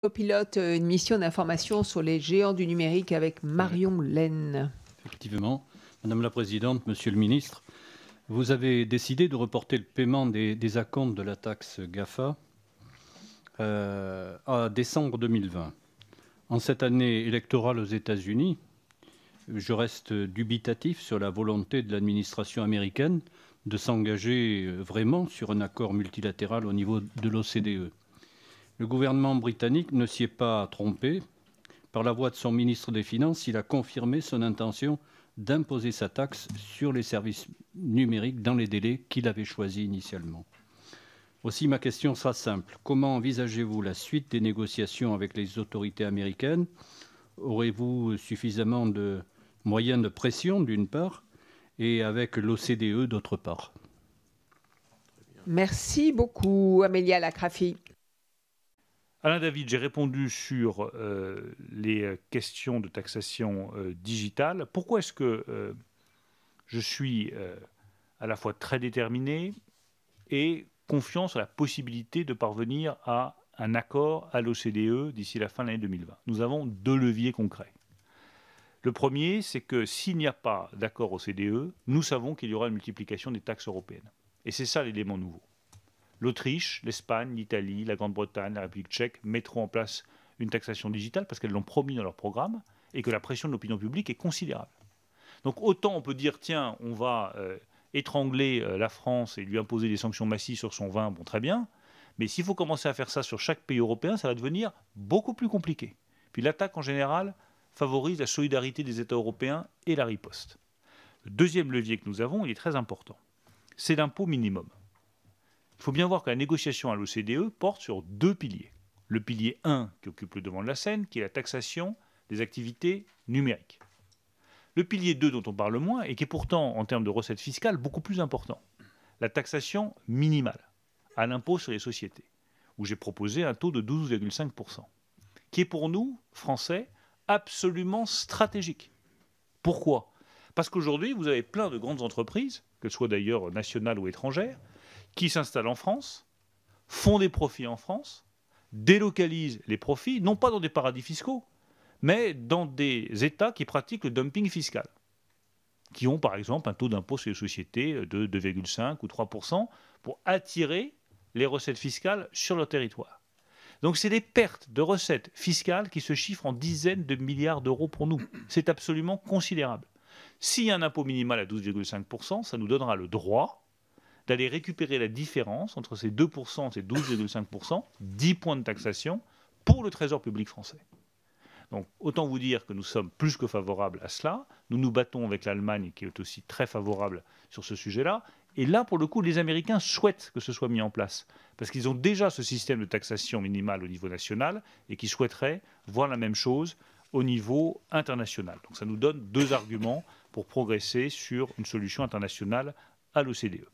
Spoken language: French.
Pilote une mission d'information sur les géants du numérique avec Marion Laine. Effectivement. Madame la Présidente, Monsieur le Ministre, vous avez décidé de reporter le paiement des acomptes de la taxe GAFA à décembre 2020. En cette année électorale aux États-Unis, je reste dubitatif sur la volonté de l'administration américaine de s'engager vraiment sur un accord multilatéral au niveau de l'OCDE. Le gouvernement britannique ne s'y est pas trompé. Par la voix de son ministre des Finances, il a confirmé son intention d'imposer sa taxe sur les services numériques dans les délais qu'il avait choisis initialement. Aussi, ma question sera simple. Comment envisagez-vous la suite des négociations avec les autorités américaines? Aurez-vous suffisamment de moyens de pression, d'une part, et avec l'OCDE, d'autre part? Merci beaucoup, Amélia Lacrafi. Alain David, j'ai répondu sur les questions de taxation digitale. Pourquoi est-ce que je suis à la fois très déterminé et confiant sur la possibilité de parvenir à un accord à l'OCDE d'ici la fin de l'année 2020? Nous avons deux leviers concrets. Le premier, c'est que s'il n'y a pas d'accord OCDE, nous savons qu'il y aura une multiplication des taxes européennes. Et c'est ça l'élément nouveau. L'Autriche, l'Espagne, l'Italie, la Grande-Bretagne, la République tchèque mettront en place une taxation digitale parce qu'elles l'ont promis dans leur programme et que la pression de l'opinion publique est considérable. Donc autant on peut dire, tiens, on va étrangler la France et lui imposer des sanctions massives sur son vin, bon très bien, mais s'il faut commencer à faire ça sur chaque pays européen, ça va devenir beaucoup plus compliqué. Puis l'attaque en général favorise la solidarité des États européens et la riposte. Le deuxième levier que nous avons, il est très important, c'est l'impôt minimum. Il faut bien voir que la négociation à l'OCDE porte sur deux piliers. Le pilier 1 qui occupe le devant de la scène, qui est la taxation des activités numériques. Le pilier 2 dont on parle moins et qui est pourtant en termes de recettes fiscales beaucoup plus important. La taxation minimale à l'impôt sur les sociétés, où j'ai proposé un taux de 12,5%, qui est pour nous, Français, absolument stratégique. Pourquoi? Parce qu'aujourd'hui, vous avez plein de grandes entreprises, qu'elles soient d'ailleurs nationales ou étrangères, qui s'installent en France, font des profits en France, délocalisent les profits, non pas dans des paradis fiscaux, mais dans des États qui pratiquent le dumping fiscal, qui ont par exemple un taux d'impôt sur les sociétés de 2,5 ou 3% pour attirer les recettes fiscales sur leur territoire. Donc c'est des pertes de recettes fiscales qui se chiffrent en dizaines de milliards d'euros pour nous. C'est absolument considérable. S'il y a un impôt minimal à 12,5%, ça nous donnera le droit d'aller récupérer la différence entre ces 2% et ces 12,5%, 10 points de taxation, pour le Trésor public français. Donc, autant vous dire que nous sommes plus que favorables à cela. Nous nous battons avec l'Allemagne, qui est aussi très favorable sur ce sujet-là. Et là, pour le coup, les Américains souhaitent que ce soit mis en place, parce qu'ils ont déjà ce système de taxation minimale au niveau national et qui souhaiteraient voir la même chose au niveau international. Donc, ça nous donne deux arguments pour progresser sur une solution internationale à l'OCDE.